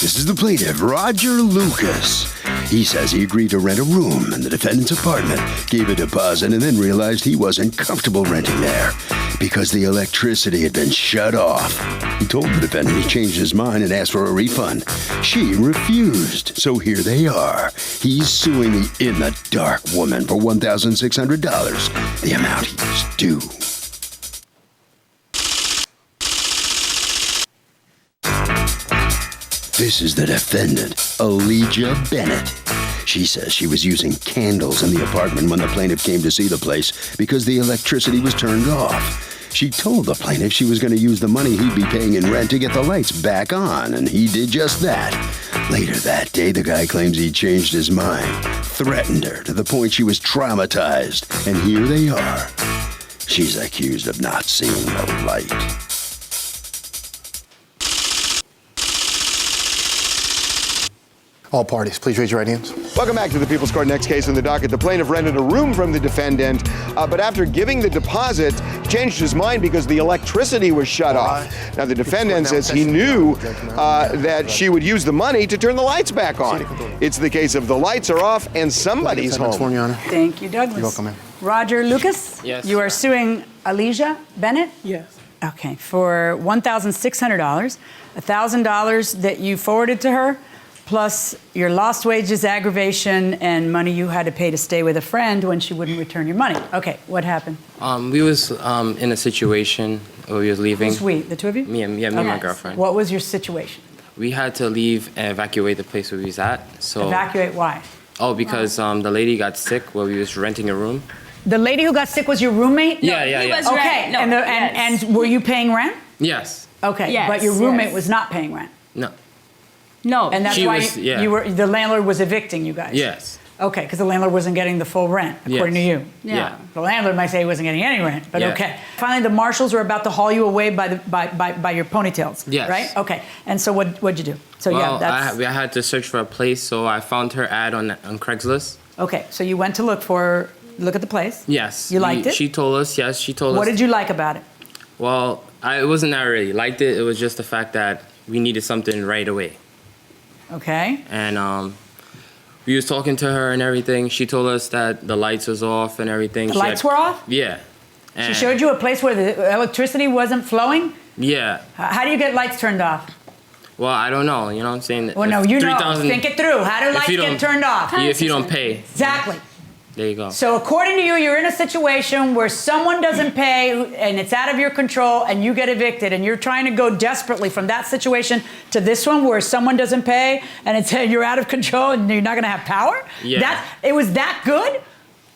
This is the plaintiff, Roger Lucas. He says he agreed to rent a room in the defendant's apartment, gave a deposit, and then realized he wasn't comfortable renting there because the electricity had been shut off. He told the defendant he changed his mind and asked for a refund. She refused, so here they are. He's suing the in-the-dark woman for $1,600, the amount he's due. This is the defendant, Elijah Bennett. She says she was using candles in the apartment when the plaintiff came to see the place because the electricity was turned off. She told the plaintiff she was going to use the money he'd be paying in rent to get the lights back on, and he did just that. Later that day, the guy claims he changed his mind, threatened her to the point she was traumatized, and here they are. She's accused of not seeing the light. All parties, please raise your right hands. Welcome back to the People's Court. Next case in the docket. The plaintiff rented a room from the defendant, but after giving the deposit, changed his mind because the electricity was shut off. Now, the defendant says he knew that she would use the money to turn the lights back on. It's the case of the lights are off and somebody's home. Thank you, Douglas. You're welcome, ma'am. Roger Lucas? Yes. You are suing Elijah Bennett? Yes. Okay, for $1,600, $1,000 that you forwarded to her, plus your lost wages, aggravation, and money you had to pay to stay with a friend when she wouldn't return your money. Okay, what happened? We was in a situation where we was leaving. Who's we, the two of you? Me and my girlfriend. What was your situation? We had to leave and evacuate the place where we was at. So. Evacuate why? Oh, because the lady got sick while we was renting a room. The lady who got sick was your roommate? Yeah. Okay, No, and were you paying rent? Yes. Okay, Yes, but your roommate yes. was not paying rent? No. No. And that's She why was- yeah. you were, the landlord was evicting you guys? Yes. Okay, because the landlord wasn't getting the full rent, according Yes. to you. Yeah. The landlord might say he wasn't getting any rent, but Yeah. okay. Finally, the marshals were about to haul you away by your ponytails, Yes. right? Okay, and so what'd you do? So Well, that's... I had to search for a place, so I found her ad on Craigslist. Okay, so you went to look at the place? Yes. You liked it? She told us, yes, she told us. What did you like about it? Well, it wasn't that I really liked it. It was just the fact that we needed something right away. Okay. And we was talking to her and everything. She told us that the lights was off and everything. The lights were off? Yeah. She And showed you a place where the electricity wasn't flowing? Yeah. How do you get lights turned off? Well, I don't know. You know what I'm saying? Well, no, If you know. 3,000 Think it through. How do if lights you get don't- turned off? If you don't pay, Exactly. there you go. So according to you, you're in a situation where someone doesn't pay and it's out of your control and you get evicted, and you're trying to go desperately from that situation to this one where someone doesn't pay and it's you're out of control and you're not going to have power? Yeah. It was that good?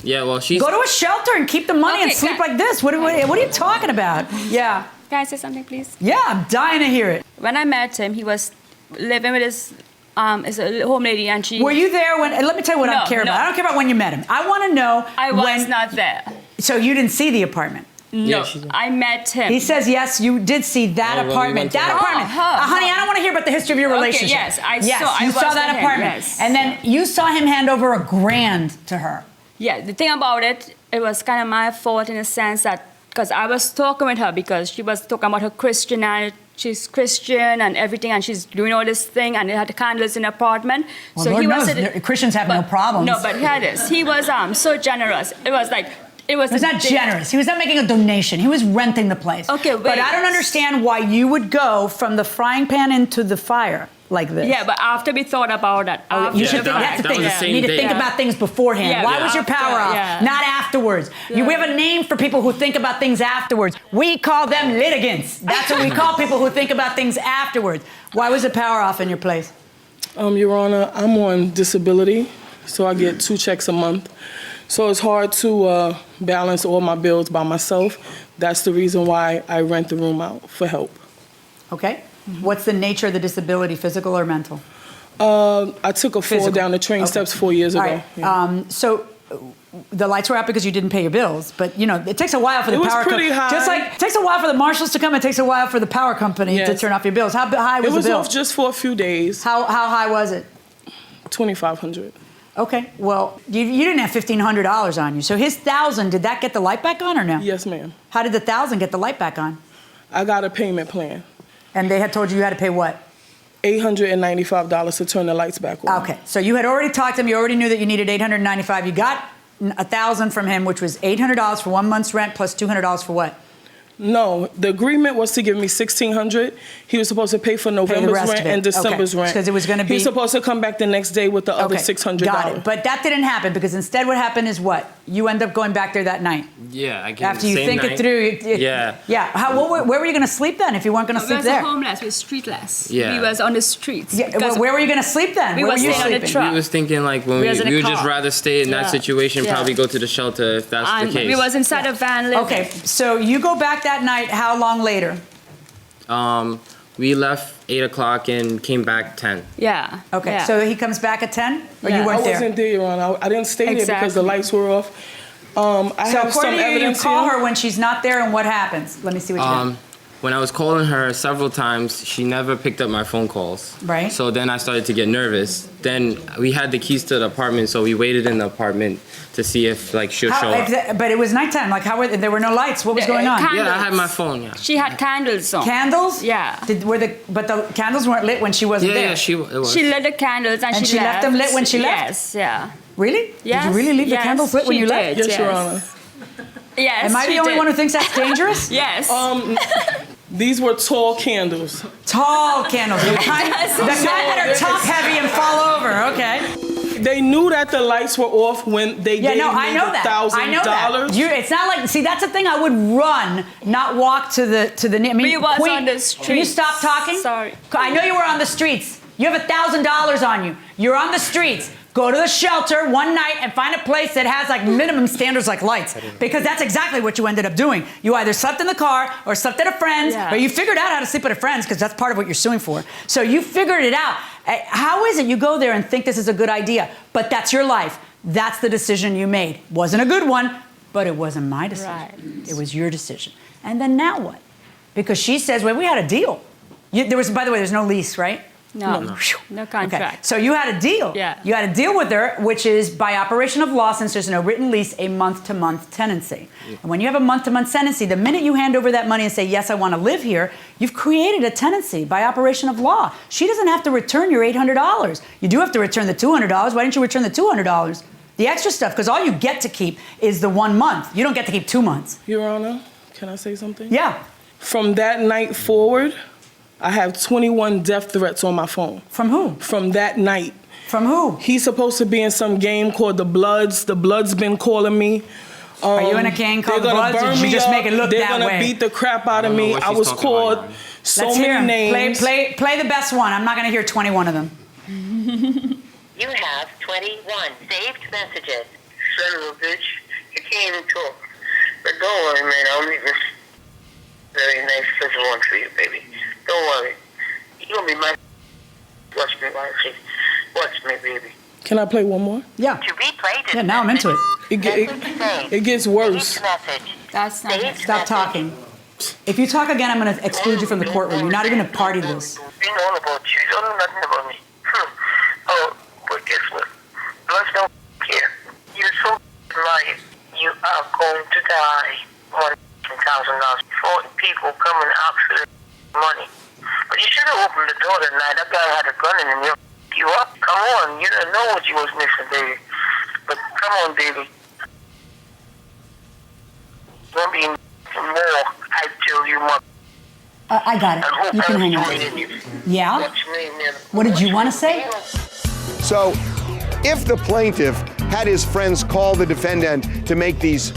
Yeah, well, she's... Go to a shelter and keep the money and Okay, sleep like this. What are you talking about? Yeah. Can I say something, please? Yeah, I'm dying to hear it. When I met him, he was living with his a home lady, and she. Were you there when, let me tell you what I No, care no. about. I don't care about when you met him. I want to know I was when, not there. So you didn't see the apartment? No, Yeah, she's- I met him. He says, yes, you did see that Oh, when we apartment. went to That the- apartment. honey, I don't want to hear about the history of your Okay, relationship. yes, I yes, saw- I you was saw that with him, apartment. yes. And then you saw him hand over $1,000 to her. Yeah, the thing about it, it was kind of my fault in a sense that, because I was talking with her because she was talking about her Christianity. She's Christian and everything, and she's doing all this thing, and they had the candles in the apartment. Well, Lord knows, Christians have no problems. No, but here it is. He was so generous. It was like, it was. He was not generous. He was not making a donation. He was renting the place. Okay, But wait. I don't understand why you would go from the frying pan into the fire like this. Yeah, but after we thought about that, after You Yeah, should think, that's the that was thing. the same You need to day. think about things beforehand. Yeah, Why yeah. was your power After, off? yeah. Not afterwards. We have a name for people who think about things afterwards. We call them litigants. That's what we call people who think about things afterwards. Why was the power off in your place? Your Honor, I'm on disability, so I get 2 checks a month. So it's hard to balance all my bills by myself. That's the reason why I rent the room out for help. Okay. What's the nature of the disability, physical or mental? I took a fall Physical. down the train Okay. steps 4 years All ago. right. Yeah. So the lights were out because you didn't pay your bills, but it takes a while for the It was power pretty high. Just like it takes a while for the marshals to come, it takes a while for the power company to Yes. turn off your bills. How high was It was the bill? off just for a few days, How high was it? $2,500. Okay, well, you didn't have $1,500 on you. So his 1,000, did that get the light back on or no? Yes, ma'am. How did the 1,000 get the light back on? I got a payment plan. And they had told you had to pay what? $895 to turn the lights back on. Okay, so you had already talked to him. You already knew that you needed $895. You got $1,000 from him, which was $800 for 1 month's rent plus $200 for what? No, the agreement was to give me $1,600. He was supposed to pay for November's rest rent of it. and December's Okay. rent. 'Cause it was gonna be- He was supposed to come back the next day with the other $600. Got it. But that didn't happen because instead what happened is what? You end up going back there that night. Yeah, I came After the you same think night. it through. Yeah. Yeah. Where were you going to sleep then if you weren't going to We sleep was there? homeless, we streetless. Yeah. We was on the streets. Yeah, because well, where were you going to sleep then? We Where was were you staying on the sleeping? truck. We was thinking like when We was in a we would just car. rather stay in that Yeah. situation, Yeah. probably go to the shelter if that's And the case. we was inside a van living. Okay, so you go back that night. How long later? We left 8 o'clock and came back 10. Yeah. Okay, yeah. so he comes back at 10? Or Yeah. you I weren't there? wasn't there, Your Honor. I didn't stay there because the Exactly. lights were off. I So have some according to you, you evidence call here. her when she's not there, and what happens? Let me see what you did. When I was calling her several times, she never picked up my phone calls. Right. So then I started to get nervous. Then we had the keys to the apartment, so we waited in the apartment to see if like she'll show up. But it was nighttime. Like, how were there were no lights? What was going on? Candles. Yeah, I had my phone. Yeah. She had candles on. Candles? Yeah. But the candles weren't lit when she wasn't Yeah, there. yeah, it was. She lit the candles and, And she left them lit when she left? Yes, yeah. Really? Yes. Did you really leave the yes, candles lit when she you left? did, Yes, Your Honor. Yes. Am I she the only did. one who thinks that's dangerous? Yes. These were tall candles. Tall candles. The kind that are top heavy and fall over. Okay. They knew that the lights were off when they Yeah, gave no, me I know the that. I know $1,000. that. It's not like, see, that's the thing. I would run, not walk to the. I mean, We was Queen, on the Can you streets. stop talking? Sorry. I know you were on the streets. You have $1,000 on you. You're on the streets. Go to the shelter one night and find a place that has like minimum standards like lights. Because that's exactly what you ended up doing. You either slept in the car or slept at a friend's, Yeah. or you figured out how to sleep at a friend's because that's part of what you're suing for. So you figured it out. How is it you go there and think this is a good idea, but that's your life? That's the decision you made. Wasn't a good one, but it wasn't my decision. Right. It was your decision. And then now what? Because she says, well, we had a deal. There was, by the way, there's no lease, right? No. Phew. No contract. Okay. So you had a deal. Yeah. You had a deal with her, which is by operation of law, since there's no written lease, a month-to-month tenancy. Yeah. And when you have a month-to-month tenancy, the minute you hand over that money and say, yes, I want to live here, you've created a tenancy by operation of law. She doesn't have to return your $800. You do have to return the $200. Why didn't you return the $200? The extra stuff, because all you get to keep is the 1 month. You don't get to keep 2 months. Your Honor, can I say something? Yeah. From that night forward, I have 21 death threats on my phone. From who? From that night. From who? He's supposed to be in some game called The Bloods. The Bloods been calling me. Are you in a gang called The They're gonna Bloods, or burn did you me just up. make it look They're that gonna way? beat the crap out of I don't know me. what I she's was talking called about, so Let's hear many 'em. names. Play the best one. I'm not going to hear 21 of them. You have 21 saved messages. Son of a bitch, you can't even talk. But don't worry, man, I'll meet this very nice special one for you, baby. Don't worry. You're gonna be my... Watch me, watch me, baby. Can I play one more? Yeah. To replay this Yeah, now I'm into it. It gets worse. Saved message. That's not Saved Stop message. talking. If you talk again, I'm going to exclude you from the courtroom. You're not even a party to this. You know all about you. You don't know nothing about me. Oh, but guess what? Bloods don't care. You're so lying. You are going to die. $1,000. 40 people coming out for the money. But you should have opened the door that night. That guy had a gun in him. You up? Come on. You didn't know what you was missing, baby. But come on, baby. Don't be more. I tell you what. I got it. You can hang up. Yeah? What did you want to say? So, if the plaintiff had his friends call the defendant to make these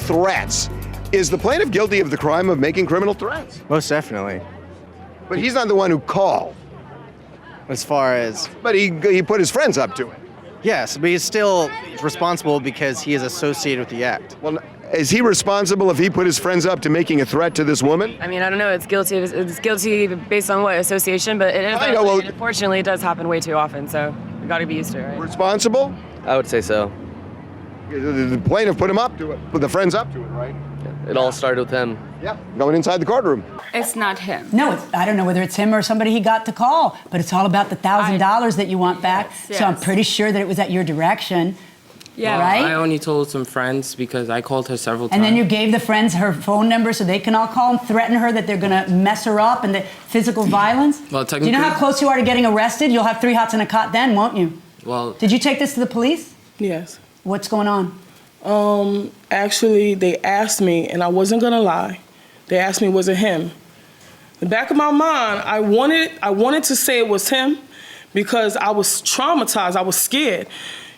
threats, is the plaintiff guilty of the crime of making criminal threats? Most definitely. But he's not the one who called. As far as... But he put his friends up to it. Yes, but he's still responsible because he is associated with the act. Well, is he responsible if he put his friends up to making a threat to this woman? I mean, I don't know. It's guilty based on what association, but I know, well- unfortunately, it does happen way too often. So we got to be used to it, right? Responsible? I would say so. The plaintiff put him up to it, put the friends up to it, right? It all started with him. Yeah, going inside the courtroom. It's not him. No, I don't know whether it's him or somebody he got to call, but it's all about the $1,000 that you want back. Yes, So I'm yes. pretty sure that it was at your direction. Yeah. Right? I only told some friends because I called her several times. And then you gave the friends her phone number so they can all call and threaten her that they're going to mess her up and the physical violence? Well, Do you know how close you are to getting arrested? You'll have 3 hots and a cot then, won't you? Well, did you take this to the police? Yes. What's going on? Actually, they asked me, and I wasn't gonna lie. They asked me, was it him? In the back of my mind, I wanted to say it was him because I was traumatized. I was scared.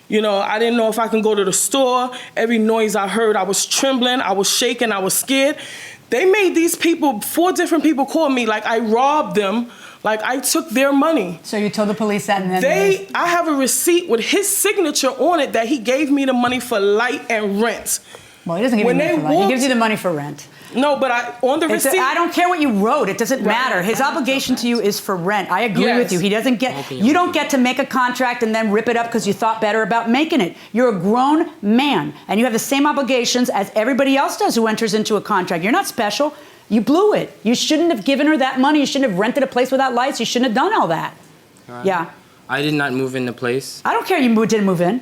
You know, I didn't know if I can go to the store. Every noise I heard, I was trembling, I was shaking, I was scared. They made these people, 4 different people call me like I robbed them, like I took their money. So you told the police that and then I have a receipt with his signature on it that he gave me the money for light and rent. Well, he doesn't give you money for light. He gives you the money for rent. No, but on the receipt. I don't care what you wrote. It doesn't matter. His obligation to you is for rent. I agree with you. He doesn't get. You don't get to make a contract and then rip it up because you thought better about making it. You're a grown man, and you have the same obligations as everybody else does who enters into a contract. You're not special. You blew it. You shouldn't have given her that money. You shouldn't have rented a place without lights. You shouldn't have done all that. Yeah. I did not move in the place. I don't care you didn't move in.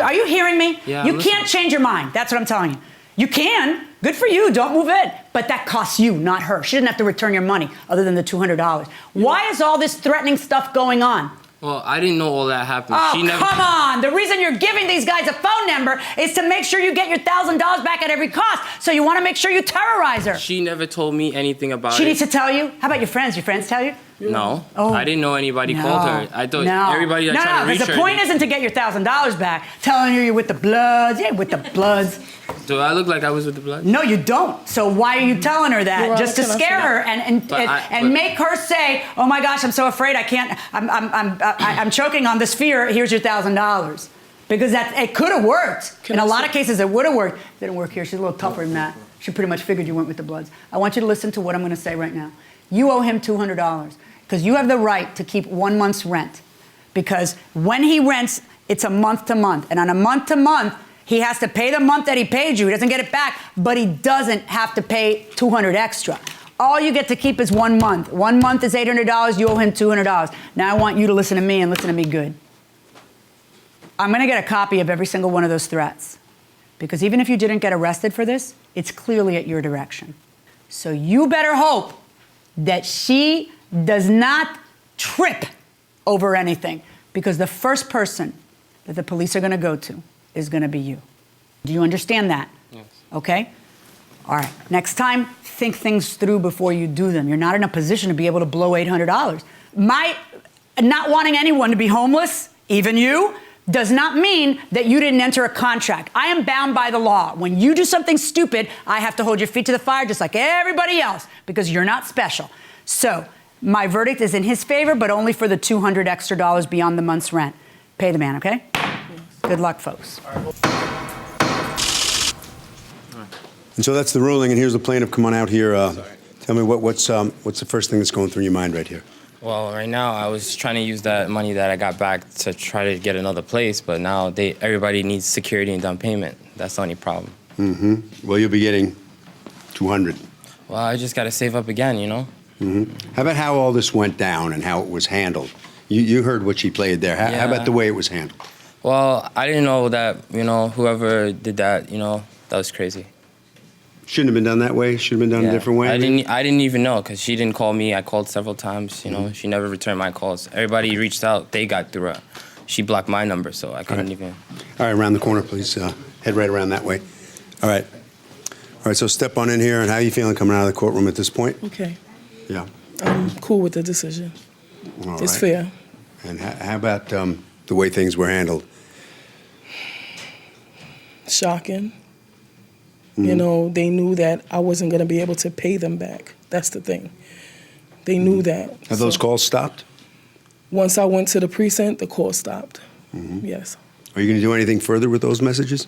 Are you hearing me? Yeah, you can't change your mind. That's what I'm telling you. You can. Good for you. Don't move in. But that costs you, not her. She didn't have to return your money other than the $200. Why is all this threatening stuff going on? Well, I didn't know all that happened. Oh, come on. The reason you're giving these guys a phone number is to make sure you get your $1,000 back at every cost. So you want to make sure you terrorize her. She never told me anything about it. She needs to tell you? How about your friends? Your friends tell you? No. Oh. I didn't know anybody called her. I thought everybody that tried to reach her. The point isn't to get your $1,000 back. Telling you you're with the Bloods. Yeah, with the Bloods. Do I look like I was with the Bloods? No, you don't. So why are you telling her that? Just to scare her and make her say, "Oh my gosh, I'm so afraid. I can't. I'm choking on this fear. Here's your $1,000." Because it could have worked. In a lot of cases, it would have worked. It didn't work here. She's a little tougher than that. She pretty much figured you went with the Bloods. I want you to listen to what I'm going to say right now. You owe him $200 because you have the right to keep 1 month's rent. Because when he rents, it's a month to month, and on a month to month, he has to pay the month that he paid you. He doesn't get it back, but he doesn't have to pay $200 extra. All you get to keep is 1 month. 1 month is $800. You owe him $200. Now I want you to listen to me and listen to me good. I'm going to get a copy of every single one of those threats. Because even if you didn't get arrested for this, it's clearly at your direction. So you better hope that she does not trip over anything. Because the first person that the police are going to go to is going to be you. Do you understand that? Yes. Okay? All right. Next time, think things through before you do them. You're not in a position to be able to blow $800. My not wanting anyone to be homeless, even you, does not mean that you didn't enter a contract. I am bound by the law. When you do something stupid, I have to hold your feet to the fire just like everybody else because you're not special. So my verdict is in his favor, but only for the $200 extra beyond the month's rent. Pay the man, okay? Good luck, folks. And so that's the ruling, and here's the plaintiff. Come on out here. Tell me what's the first thing that's going through your mind right here? Well, right now I was trying to use that money that I got back to try to get another place, but now everybody needs security and down payment. That's the only problem. Mm-hmm. Well, you'll be getting $200. Well, I just got to save up again, you know? Mm-hmm. How about how all this went down and how it was handled? You heard what she played there. How about the way it was handled? Well, I didn't know that, whoever did that, that was crazy. Shouldn't have been done that way? Should have been done a different way? I didn't even know because she didn't call me. I called several times, She never returned my calls. Everybody reached out. They got through her. She blocked my number, so I couldn't even. All right, around the corner, please. Head right around that way. All right. All right, so step on in here. And how are you feeling coming out of the courtroom at this point? Okay. Yeah. I'm cool with the decision. All it's right. fair. And how about the way things were handled? Shocking. They knew that I wasn't going to be able to pay them back. That's the thing. They knew that. Have those calls stopped? Once I went to the precinct, the call stopped. Yes. Are you going to do anything further with those messages?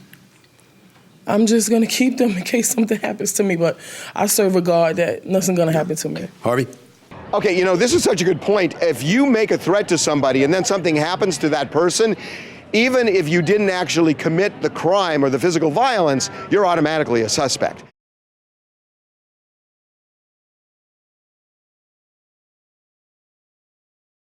I'm just going to keep them in case something happens to me, but I serve a God that nothing's going to happen to me. Harvey? Okay, this is such a good point. If you make a threat to somebody and then something happens to that person, even if you didn't actually commit the crime or the physical violence, you're automatically a suspect.